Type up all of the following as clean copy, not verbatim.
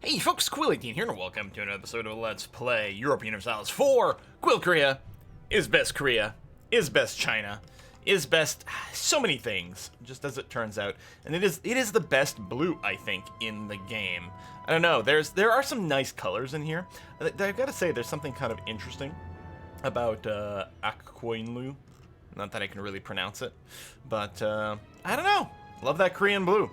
Hey folks, Quill18 here, and welcome to another episode of Let's Play Europa Universalis 4. Quill Korea is best Korea, is best China, is best so many things, just as it turns out. And it is the best blue, I think, in the game. I don't know, there are some nice colors in here. I've got to say, there's something kind of interesting about Aquinlu. Not that I can really pronounce it, but I don't know. Love that Korean blue.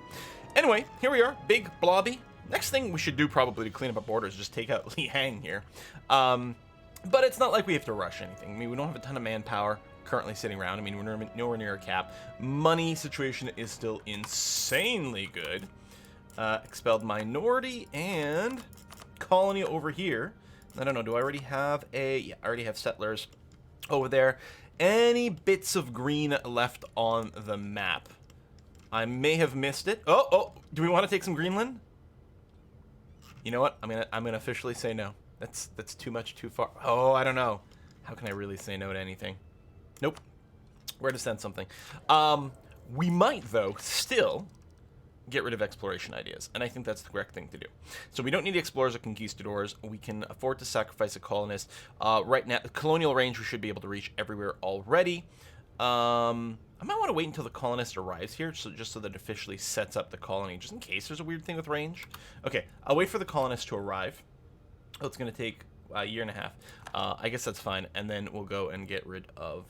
Anyway, here we are, big blobby. Next thing we should do probably to clean up our borders is just take out Liang here. But it's not like we have to rush anything. I mean, we don't have a ton of manpower currently sitting around. I mean, we're nowhere near a cap. Money situation is still insanely good. Expelled minority and colony over here. I don't know, do I already have yeah, I already have settlers over there. Any bits of green left on the map? I may have missed it. Oh, do we want to take some Greenland? You know what? I'm gonna officially say no. That's too much, too far. Oh, I don't know. How can I really say no to anything? Nope. Where to send something? We might though still get rid of exploration ideas, and I think that's the correct thing to do. So we don't need explorers or conquistadors. We can afford to sacrifice a colonist. Right now, the Colonial Range we should be able to reach everywhere already. I might want to wait until the colonist arrives here, just so that it officially sets up the colony, just in case there's a weird thing with range. Okay, I'll wait for the colonist to arrive. Oh, it's going to take a year and a half. I guess that's fine, and then we'll go and get rid of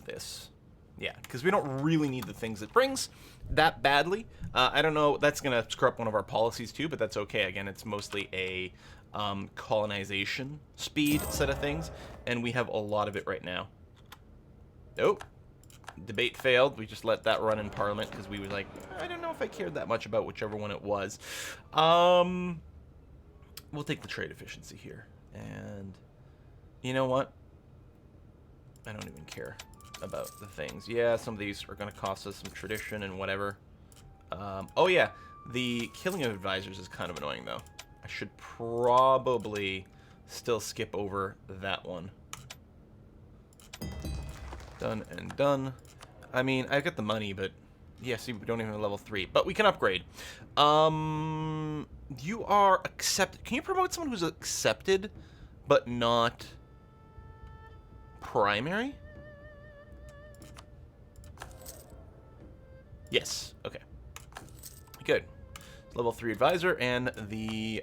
this. Yeah, because we don't really need the things it brings that badly. I don't know, that's going to screw up one of our policies too, but that's okay. Again, it's mostly a colonization speed set of things, and we have a lot of it right now. Nope. Debate failed. We just let that run in Parliament because we were like, I don't know if I cared that much about whichever one it was. We'll take the trade efficiency here. And you know what? I don't even care about the things. Yeah, some of these are going to cost us some tradition and whatever. Oh yeah, the killing of advisors is kind of annoying though. I should probably still skip over that one. Done and done. I mean, I've got the money, but yeah, see, we don't even have level 3, but we can upgrade. You are accepted. Can you promote someone who's accepted, but not primary? Yes. Okay. Good. Level 3 advisor and the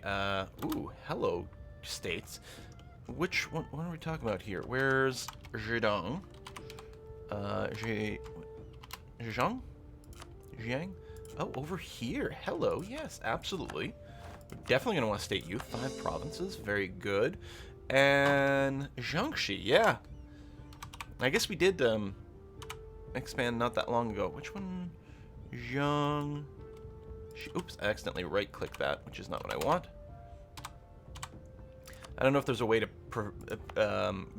ooh, hello states. Which one? What are we talking about here? Where's Zhejiang? Zhejiang? Jiang? Oh, over here. Hello. Yes, absolutely. We're definitely going to want to state you. 5 provinces. Very good. And Jiangxi. Yeah. I guess we did expand not that long ago. Which one? Jiang. Oops, I accidentally right-clicked that, which is not what I want. I don't know if there's a way to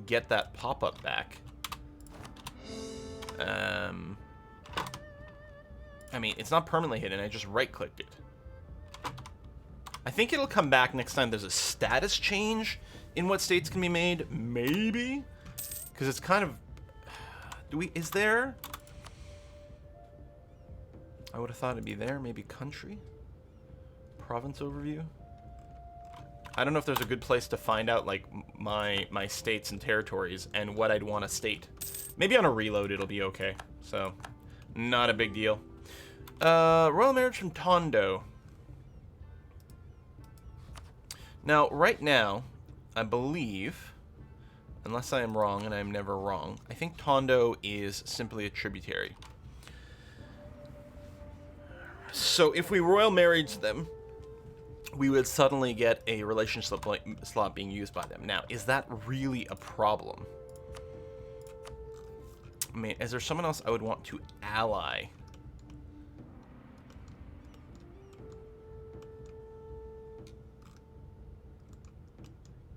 get that pop-up back. I mean, it's not permanently hidden. I just right-clicked it. I think it'll come back next time there's a status change in what states can be made. Maybe? Because it's kind of... Is there... I would have thought it'd be there. Maybe country? Province overview? I don't know if there's a good place to find out, like, my states and territories and what I'd want to state. Maybe on a reload it'll be okay. So, not a big deal. Royal marriage from Tondo. Now, right now, I believe, unless I am wrong, and I'm never wrong, I think Tondo is simply a tributary. So, if we royal marriage them, we would suddenly get a relationship slot being used by them. Now, is that really a problem? I mean, is there someone else I would want to ally?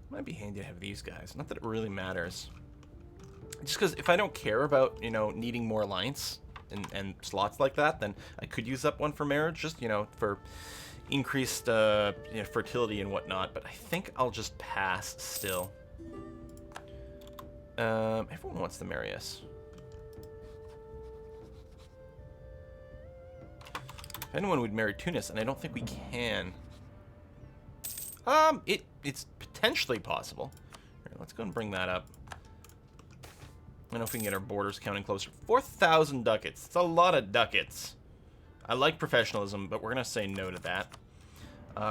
Might be handy to have these guys. Not that it really matters. Just because if I don't care about, you know, needing more alliance and slots like that, then I could use up one for marriage, just, you know, for increased you know, fertility and whatnot. But I think I'll just pass still. Everyone wants to marry us. If anyone would marry Tunis, and I don't think we can. It's potentially possible. Here, let's go and bring that up. I don't know if we can get our borders counting closer. 4,000 ducats. It's a lot of ducats. I like professionalism, but we're going to say no to that.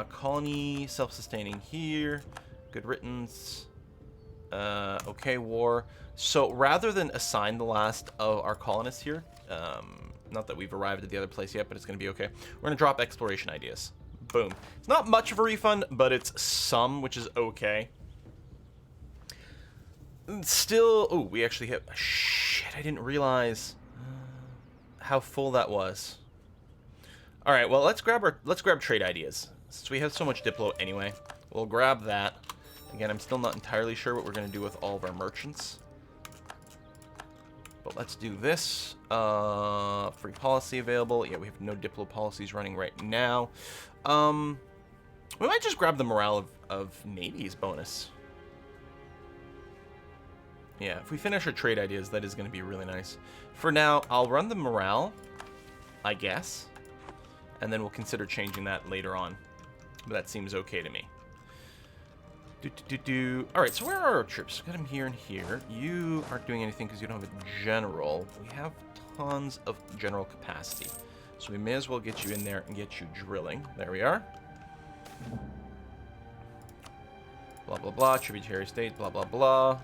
Colony, self-sustaining here. Good riddance. Okay, war. So rather than assign the last of our colonists here, not that we've arrived at the other place yet, but it's going to be okay. We're going to drop exploration ideas. Boom. It's not much of a refund, but it's some, which is okay. Still, oh, we actually hit. Shit, I didn't realize how full that was. All right, well, let's grab trade ideas. Since we have so much Diplo anyway, we'll grab that. Again, I'm still not entirely sure what we're going to do with all of our merchants. But let's do this. Free policy available. Yeah, we have no Diplo policies running right now. We might just grab the morale of navies bonus. Yeah, if we finish our trade ideas, that is going to be really nice. For now, I'll run the morale, I guess. And then we'll consider changing that later on. But that seems okay to me. Alright, so where are our troops? Got them here and here. You aren't doing anything because you don't have a general. We have tons of general capacity. So we may as well get you in there and get you drilling. There we are. Blah, blah, blah. Tributary state, blah, blah, blah.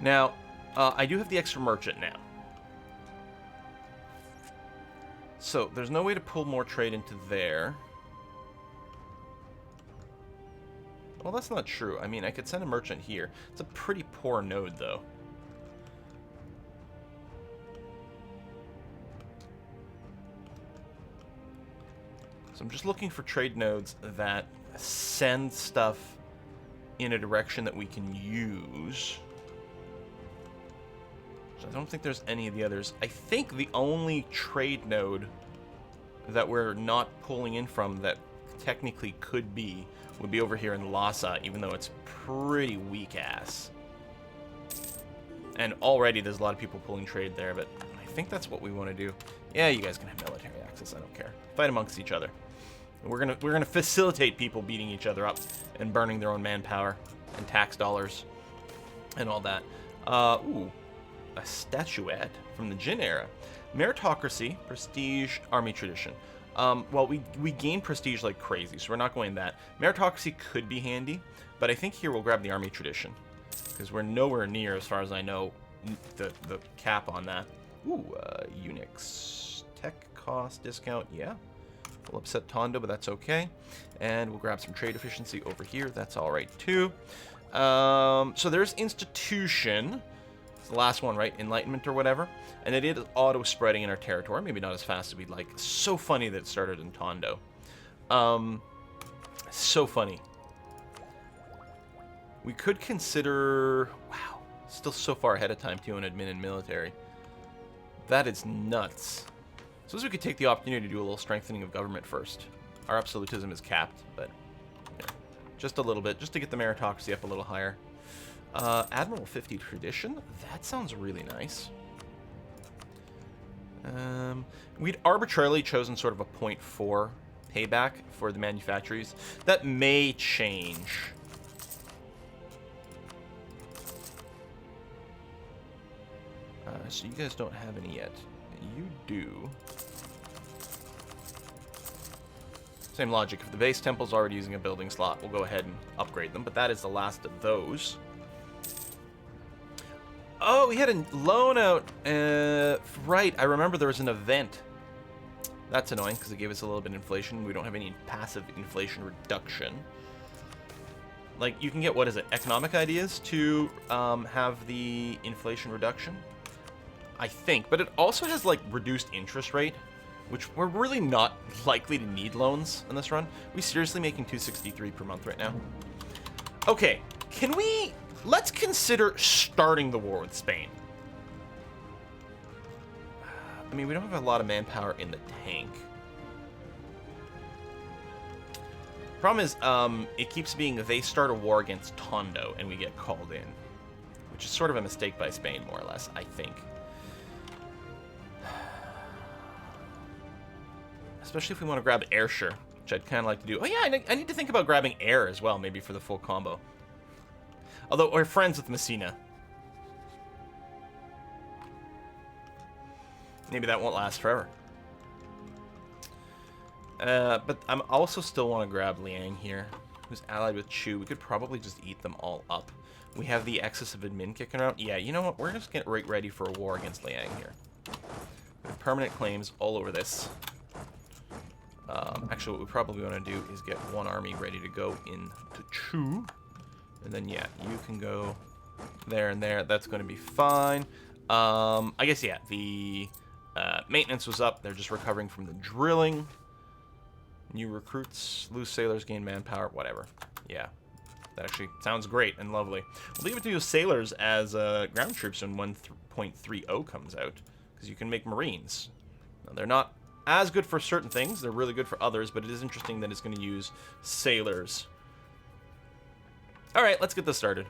Now, I do have the extra merchant now. So, there's no way to pull more trade into there. Well, that's not true. I mean, I could send a merchant here. It's a pretty poor node, though. So I'm just looking for trade nodes that send stuff in a direction that we can use. So I don't think there's any of the others. I think the only trade node that we're not pulling in from that technically could be would be over here in Lhasa, even though it's pretty weak ass. And already there's a lot of people pulling trade there, but I think that's what we want to do. Yeah, you guys can have military access, I don't care. Fight amongst each other. We're gonna facilitate people beating each other up and burning their own manpower and tax dollars and all that. Ooh, a statuette from the Jin era. Meritocracy, prestige, army tradition. Well, we gain prestige like crazy, so we're not going that. Meritocracy could be handy, but I think here we'll grab the army tradition because we're nowhere near, as far as I know, the cap on that. Ooh, Unix tech cost discount, yeah. We'll upset Tondo, but that's okay. And we'll grab some trade efficiency over here. That's all right, too. So there's institution. It's the last one, right? Enlightenment or whatever. And it is auto-spreading in our territory. Maybe not as fast as we'd like. So funny that it started in Tondo. So funny. We could consider... Wow. Still so far ahead of time, too, in admin and military. That is nuts. So we could take the opportunity to do a little strengthening of government first. Our absolutism is capped, but yeah, just a little bit, just to get the meritocracy up a little higher. Admiral 50 tradition? That sounds really nice. We'd arbitrarily chosen sort of a 0.4 payback for the manufacturers. That may change. So you guys don't have any yet. You do. Same logic. If the base temple's already using a building slot, we'll go ahead and upgrade them. But that is the last of those. Oh, we had a loan out. Right, I remember there was an event. That's annoying because it gave us a little bit of inflation. We don't have any passive inflation reduction. Like, you can get, what is it, economic ideas to have the inflation reduction? I think, but it also has like reduced interest rate, which we're really not likely to need loans in this run. We seriously making 263 per month right now. Okay, let's consider starting the war with Spain. I mean, we don't have a lot of manpower in the tank. Problem is, it keeps being they start a war against Tondo and we get called in, which is sort of a mistake by Spain, more or less, I think. Especially if we want to grab Ayrshire. which I'd kind of like to do. Oh yeah, I need to think about grabbing air as well, maybe for the full combo. Although we're friends with Messina. Maybe that won't last forever. But I'm also still want to grab Liang here, who's allied with Chu. We could probably just eat them all up. We have the excess of admin kicking around. Yeah, you know what? We're just getting right ready for a war against Liang here. We have permanent claims all over this. Actually, what we probably want to do is get one army ready to go into Chu. And then, yeah, you can go there and there. That's going to be fine. I guess, yeah, the maintenance was up. They're just recovering from the drilling. New recruits, lose sailors, gain manpower, whatever. Yeah, that actually sounds great and lovely. We'll leave it to sailors as ground troops when 1.30 comes out, because you can make marines. Now, they're not as good for certain things. They're really good for others, but it is interesting that it's going to use sailors. All right, let's get this started.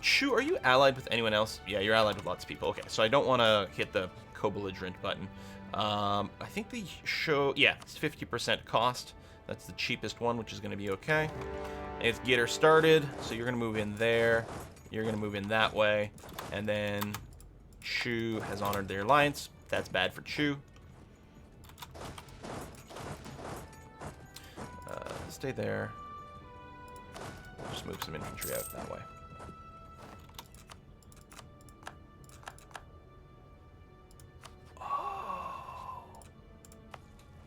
Chu, are you allied with anyone else? Yeah, you're allied with lots of people. Okay, so I don't want to hit the co-belligerent button. I think they show, yeah, it's 50% cost. That's the cheapest one, which is going to be okay. It's get her started, so you're going to move in there. You're going to move in that way. And then Chu has honored their alliance. That's bad for Chu. Stay there. Just move some infantry out that way.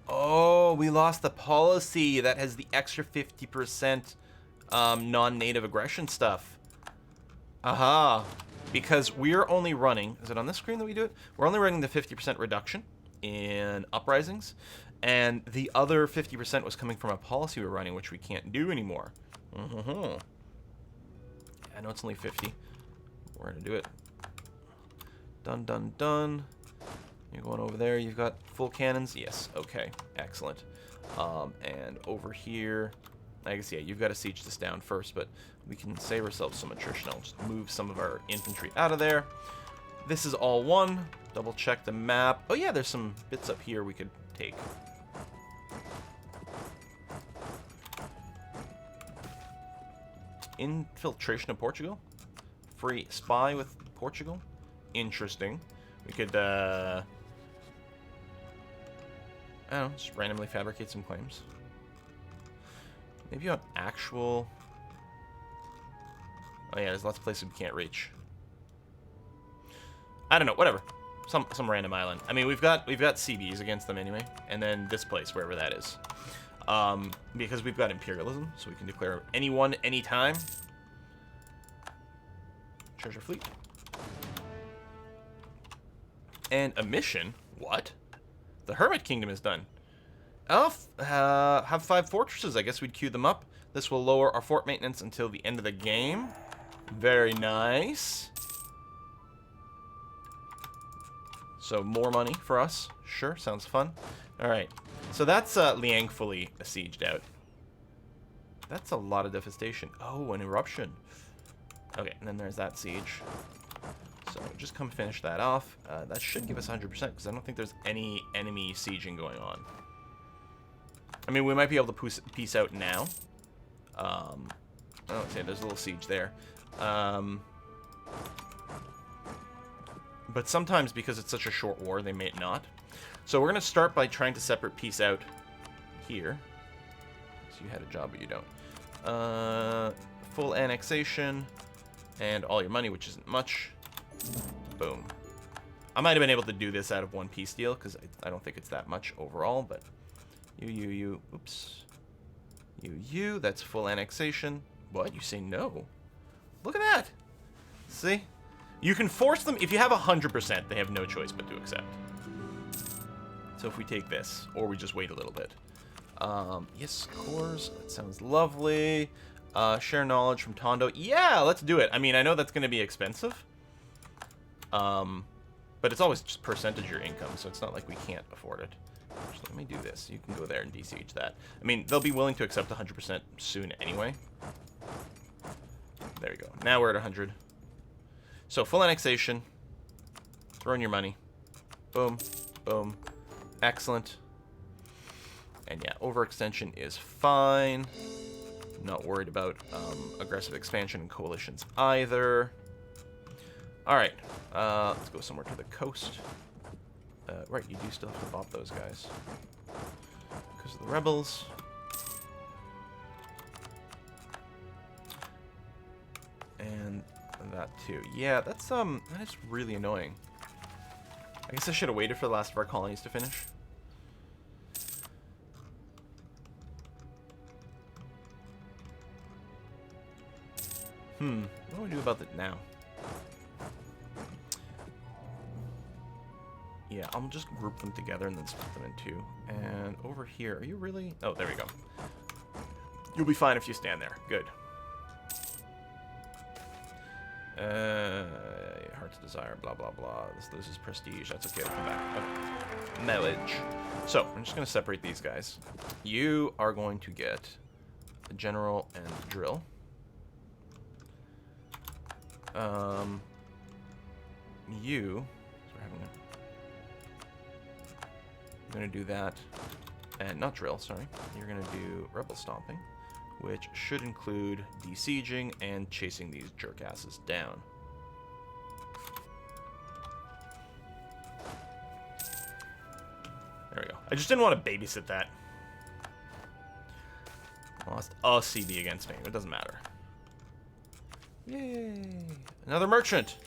Oh, we lost the policy that has the extra 50% non-native aggression stuff. Aha. Because we're only running... Is it on this screen that we do it? We're only running the 50% reduction in uprisings. And the other 50% was coming from a policy we're running, which we can't do anymore. I know it's only 50. We're going to do it. Done, done, done. You're going over there. You've got full cannons. Yes. Okay. Excellent. And over here, I guess, yeah, you've got to siege this down first, but we can save ourselves some attrition. I'll just move some of our infantry out of there. This is all one. Double check the map. Oh, yeah, there's some bits up here we could take. Infiltration of Portugal. Free spy with Portugal. Interesting. We could, I don't know, just randomly fabricate some claims. Maybe on actual... Oh yeah, there's lots of places we can't reach. I don't know, whatever. Some random island. I mean, we've got CBs against them anyway, and then this place, wherever that is. Because we've got imperialism, so we can declare anyone, anytime. Treasure fleet. And a mission? What? The Hermit Kingdom is done. Oh, have 5 fortresses. I guess we'd queue them up. This will lower our fort maintenance until the end of the game. Very nice. So more money for us. Sure, sounds fun. All right. So that's Liang fully besieged out. That's a lot of devastation. Oh, an eruption. Okay, and then there's that siege. So just come finish that off. That should give us 100% because I don't think there's any enemy sieging going on. I mean, we might be able to peace out now. Oh, okay, there's a little siege there. But sometimes, because it's such a short war, they may not. So we're going to start by trying to separate peace out here. So you had a job, but you don't. Full annexation. And all your money, which isn't much. Boom. I might have been able to do this out of one peace deal, because I don't think it's that much overall, but... You. Oops. You. That's full annexation. What? You say no? Look at that. See? You can force them. If you have 100%, they have no choice but to accept. So if we take this, or we just wait a little bit. Yes, cores. That sounds lovely. Share knowledge from Tondo. Yeah, let's do it. I mean, I know that's going to be expensive. But it's always just percentage of your income, so it's not like we can't afford it. Actually, let me do this. You can go there and besiege that. I mean, they'll be willing to accept 100% soon anyway. There we go. Now we're at 100. So, full annexation. Throw in your money. Boom. Boom. Excellent. And yeah, overextension is fine. Not worried about aggressive expansion and coalitions either. Alright, let's go somewhere to the coast. Right, you do still have to bop those guys. Because of the rebels. And that too. Yeah, that is really annoying. I guess I should have waited for the last of our colonies to finish. What do we do about that now? Yeah, I'll just group them together and then split them in two. And over here, are you really? Oh, there we go. You'll be fine if you stand there. Good. Heart's desire, blah, blah, blah. This loses prestige. That's okay, we'll come back. Okay. Mileage. So, I'm just going to separate these guys. You are going to get the general and the drill. You... I'm going to do that. And not drill, sorry. You're going to do rebel stomping, which should include besieging and chasing these jerkasses down. There we go. I just didn't want to babysit that. I lost a CB against me, but it doesn't matter. Yay! Another merchant!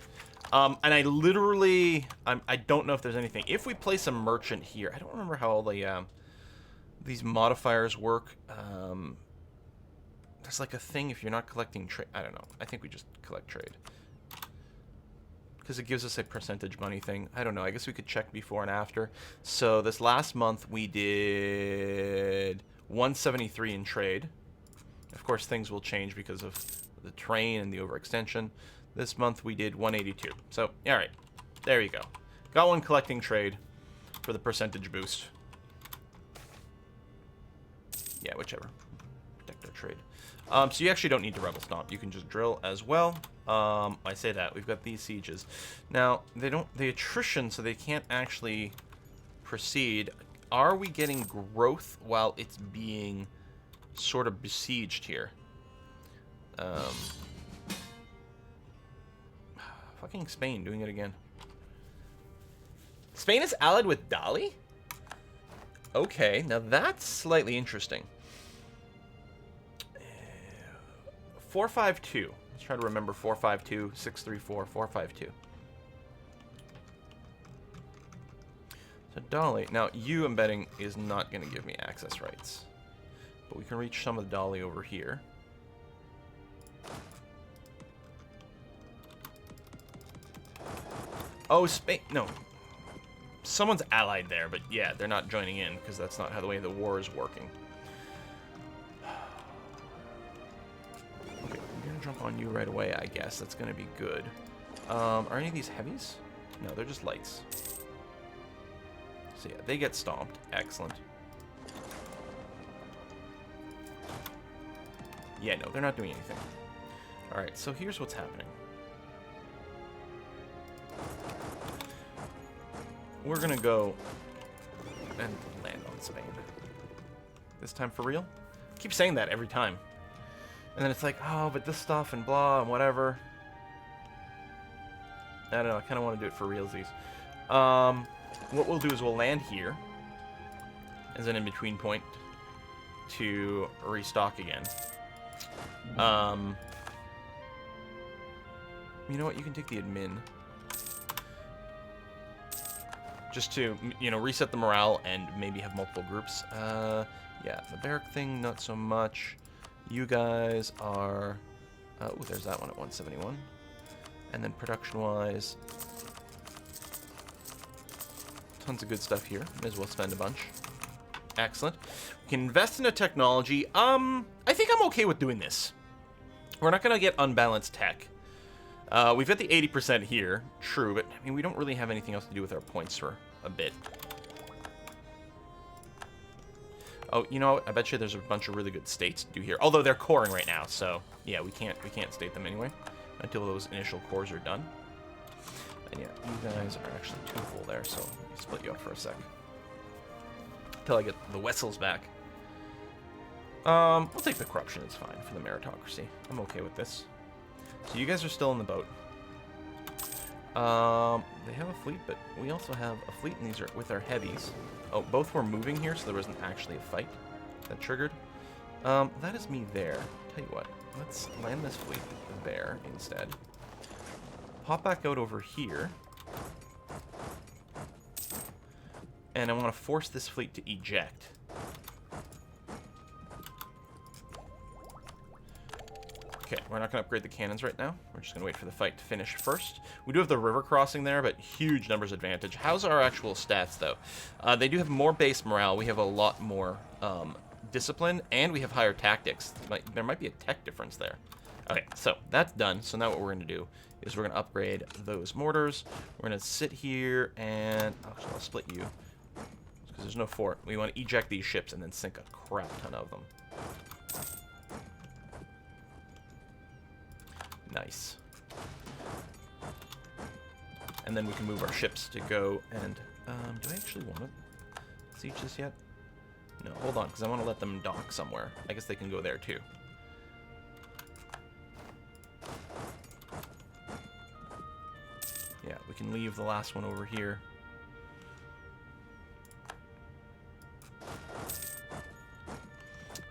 And I literally... I don't know if there's anything. If we place a merchant here... I don't remember how all the... these modifiers work. There's like a thing if you're not collecting trade. I don't know. I think we just collect trade. Because it gives us a percentage money thing. I don't know. I guess we could check before and after. So this last month we did 173 in trade. Of course things will change because of the terrain and the overextension. This month we did 182. So, alright. There you go. Got one collecting trade for the percentage boost. Yeah, whichever. Protect our trade. So you actually don't need to rebel stomp. You can just drill as well. I say that. We've got these sieges. Now, they attrition, so they can't actually proceed. Are we getting growth while it's being sort of besieged here? Fucking Spain doing it again. Spain is allied with Dali? Okay, now that's slightly interesting. 452. Let's try to remember 452, 634, 452. So Dali. Now, you embedding is not going to give me access rights. But we can reach some of the Dali over here. Oh, Spain. No. Someone's allied there, but yeah, they're not joining in because that's not how the way the war is working. Okay, I'm gonna jump on you right away, I guess. That's gonna be good. Are any of these heavies? No, they're just lights. So yeah, they get stomped. Excellent. Yeah, no, they're not doing anything. Alright, so here's what's happening. We're gonna go and land on Spain. This time for real? I keep saying that every time. And then it's like, oh, but this stuff and blah and whatever. I don't know, I kind of want to do it for realsies. What we'll do is we'll land here as an in-between point to restock again. You know what, you can take the admin. Just to, you know, reset the morale and maybe have multiple groups. Yeah, the barrack thing, not so much. You guys are... oh, there's that one at 171. And then production-wise... tons of good stuff here. May as well spend a bunch. Excellent. We can invest in a technology. I think I'm okay with doing this. We're not going to get unbalanced tech. We've got the 80% here, true, but I mean, we don't really have anything else to do with our points for a bit. Oh, you know, I bet you there's a bunch of really good states to do here. Although they're coring right now, so yeah, we can't state them anyway until those initial cores are done. And yeah, you guys are actually too full there, so let me split you up for a sec. till I get the vessels back. We'll take the corruption. It's fine for the meritocracy. I'm okay with this. So you guys are still in the boat. They have a fleet, but we also have a fleet, and these are with our heavies. Oh, both were moving here, so there wasn't actually a fight that triggered. That is me there. Tell you what, let's land this fleet there instead. Pop back out over here. And I want to force this fleet to eject. Okay, we're not going to upgrade the cannons right now. We're just going to wait for the fight to finish first. We do have the river crossing there, but huge numbers advantage. How's our actual stats, though? They do have more base morale. We have a lot more discipline, and we have higher tactics. There might be a tech difference there. Okay, so that's done. So now what we're going to do is we're going to upgrade those mortars. We're going to sit here, and actually, I'll split you because there's no fort. We want to eject these ships and then sink a crap ton of them. Nice. And then we can move our ships to go and... do I actually want to siege this yet? No, hold on, because I want to let them dock somewhere. I guess they can go there, too. Yeah, we can leave the last one over here.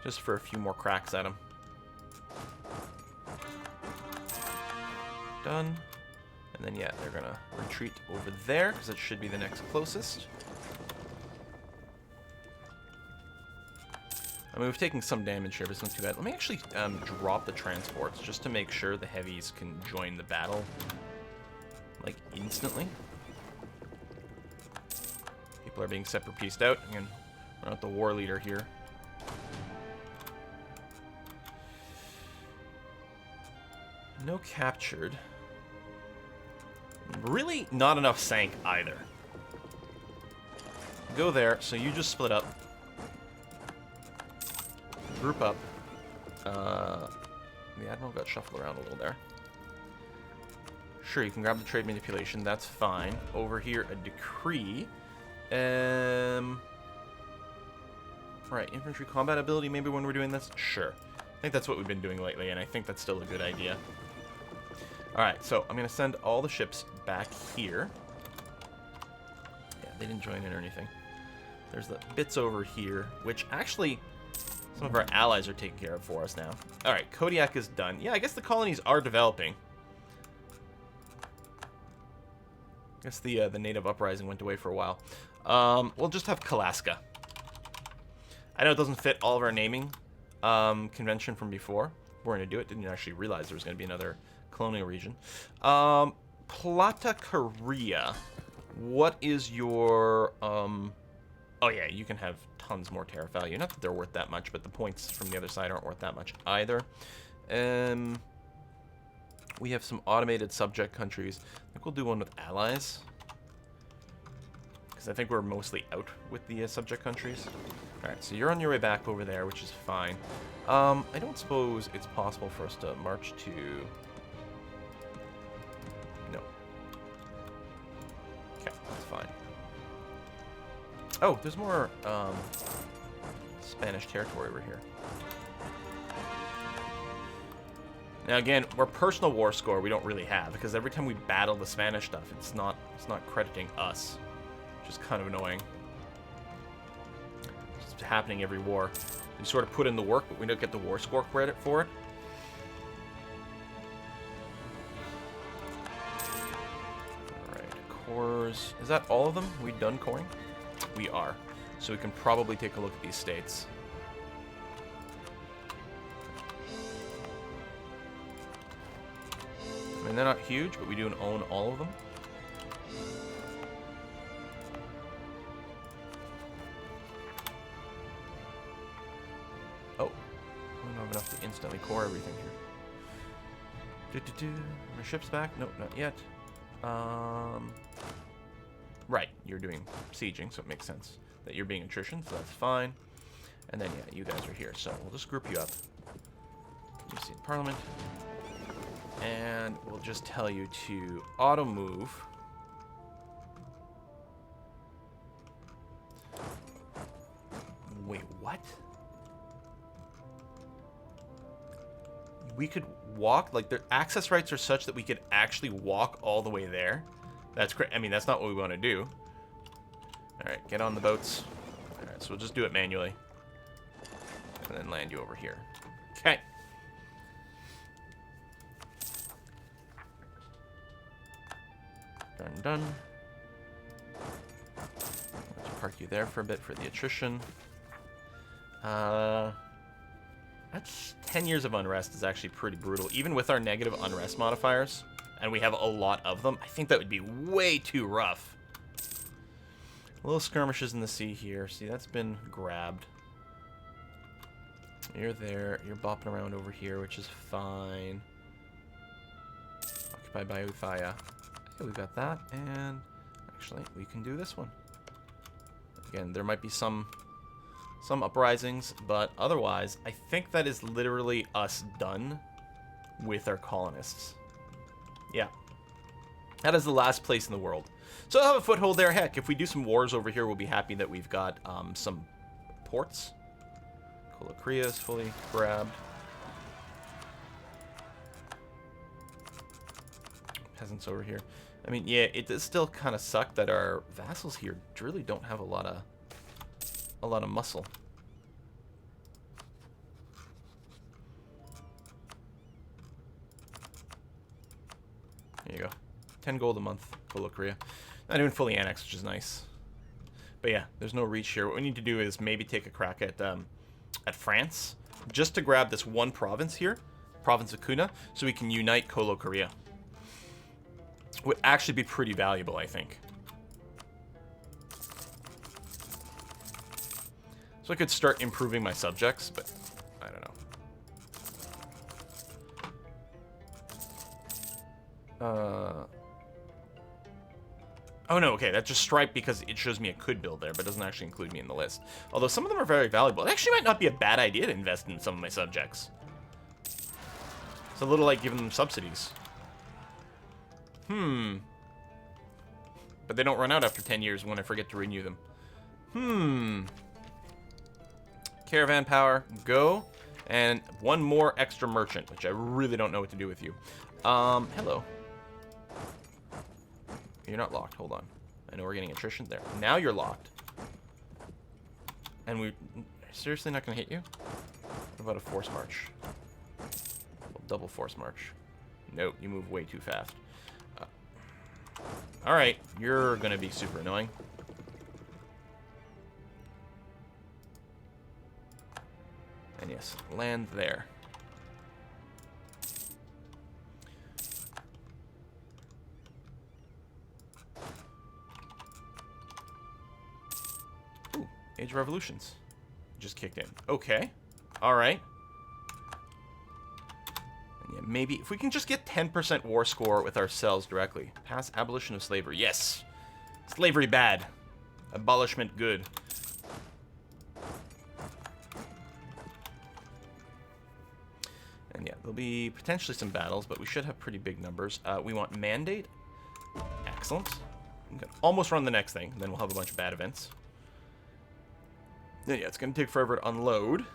Just for a few more cracks at them. Done. And then, yeah, they're gonna retreat over there, because it should be the next closest. I mean, we've taken some damage here, but it's not too bad. Let me actually drop the transports, just to make sure the heavies can join the battle, like, instantly. People are being separate pieced out. Again, we're not the war leader here. No captured. Really not enough sank either. Go there, so you just split up. Group up. The Admiral got shuffled around a little there. Sure, you can grab the trade manipulation, that's fine. Over here, a decree. Right, infantry combat ability, maybe when we're doing this? Sure. I think that's what we've been doing lately, and I think that's still a good idea. Alright, so I'm going to send all the ships back here. Yeah, they didn't join in or anything. There's the bits over here, which actually some of our allies are taking care of for us now. Alright, Kodiak is done. Yeah, I guess the colonies are developing. I guess the native uprising went away for a while. We'll just have Kalaska. I know it doesn't fit all of our naming convention from before. We're going to do it. Didn't actually realize there was going to be another colonial region. Plata Korea. What is your... Oh, yeah, you can have tons more tariff value. Not that they're worth that much, but the points from the other side aren't worth that much either. We have some automated subject countries. I think we'll do one with allies. Because I think we're mostly out with the subject countries. Alright, so you're on your way back over there, which is fine. I don't suppose it's possible for us to march to... No. Okay, that's fine. Oh, there's more Spanish territory over here. Now again, our personal war score we don't really have, because every time we battle the Spanish stuff, it's not crediting us, which is kind of annoying. It's happening every war. We sort of put in the work, but we don't get the war score credit for it. Alright, cores. Is that all of them? Are we done coring? We are. So we can probably take a look at these states. I mean, they're not huge, but we do own all of them. Oh. I don't have enough to instantly core everything here. Our ship's back? Nope, not yet. Right, you're doing sieging, so it makes sense that you're being attrition, so that's fine. And then, yeah, you guys are here, so we'll just group you up. You see in Parliament. And we'll just tell you to auto-move. we could walk, like, their access rights are such that we could actually walk all the way there. That's great. I mean, that's not what we want to do. Alright, get on the boats. Alright, so we'll just do it manually. And then land you over here. Okay. Done. Let's park you there for a bit for the attrition. That's 10 years of unrest is actually pretty brutal. Even with our negative unrest modifiers, and we have a lot of them, I think that would be way too rough. Little skirmishes in the sea here. See, that's been grabbed. You're there. You're bopping around over here, which is fine. Occupied by Uthaya. Okay, we got that, and actually, we can do this one. Again, there might be some uprisings, but otherwise, I think that is literally us done with our colonists. Yeah. That is the last place in the world. So I'll have a foothold there. Heck, if we do some wars over here, we'll be happy that we've got some ports. Colocria is fully grabbed. Peasants over here. I mean, yeah, it does still kind of suck that our vassals here really don't have a lot of muscle. There you go. 10 gold a month, Colocria. Not even fully annexed, which is nice. But yeah, there's no reach here. What we need to do is maybe take a crack at France, just to grab this one province here, province of Kuna, so we can unite Colocria. Would actually be pretty valuable, I think. So I could start improving my subjects, but I don't know. Oh no, okay, that's just stripe because it shows me I could build there, but doesn't actually include me in the list. Although some of them are very valuable. It actually might not be a bad idea to invest in some of my subjects. It's a little like giving them subsidies. But they don't run out after 10 years when I forget to renew them. Caravan power, go. And one more extra merchant, which I really don't know what to do with you. Hello. You're not locked. Hold on. I know we're getting attrition there. Now you're locked. And we're seriously not going to hit you? What about a force march? Well, double force march. Nope, you move way too fast. Alright, you're going to be super annoying. And yes, land there. Ooh, Age of Revolutions. Just kicked in. Okay. Alright. Yeah, maybe if we can just get 10% war score with ourselves directly. Pass abolition of slavery. Yes. Slavery bad. Abolishment good. And yeah, there'll be potentially some battles, but we should have pretty big numbers. We want mandate. Excellent. We can almost run the next thing, then we'll have a bunch of bad events. Yeah, it's going to take forever to unload.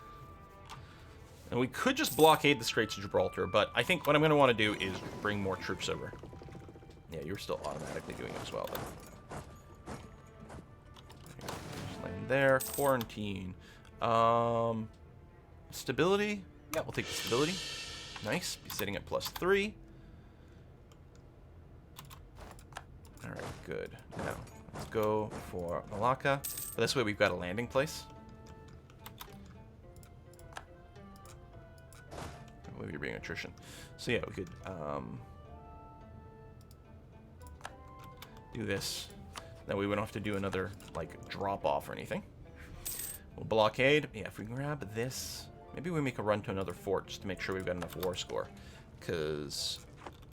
And we could just blockade the Straits of Gibraltar, but I think what I'm going to want to do is bring more troops over. Yeah, you're still automatically doing it as well, then. Just land there. Quarantine. Stability. Yeah, we'll take the stability. Nice. Be sitting at +3. Alright, good. Now, let's go for Malacca. But this way we've got a landing place. I believe you're being attrition. So yeah, we could do this. Then we wouldn't have to do another, like, drop-off or anything. We'll blockade. Yeah, if we grab this... Maybe we make a run to another fort just to make sure we've got enough war score. Because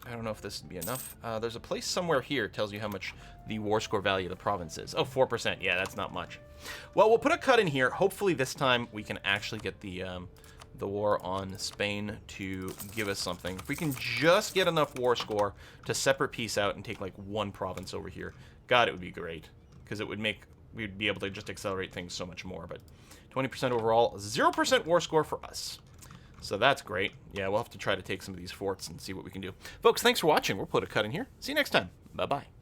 I don't know if this would be enough. There's a place somewhere here that tells you how much the war score value of the province is. Oh, 4%. Yeah, that's not much. Well, we'll put a cut in here. Hopefully this time we can actually get the war on Spain to give us something. If we can just get enough war score to separate peace out and take like one province over here, God, it would be great. Because it would make... We'd be able to just accelerate things so much more, but... 20% overall, 0% war score for us. So that's great. Yeah, we'll have to try to take some of these forts and see what we can do. Folks, thanks for watching. We'll put a cut in here. See you next time. Bye-bye.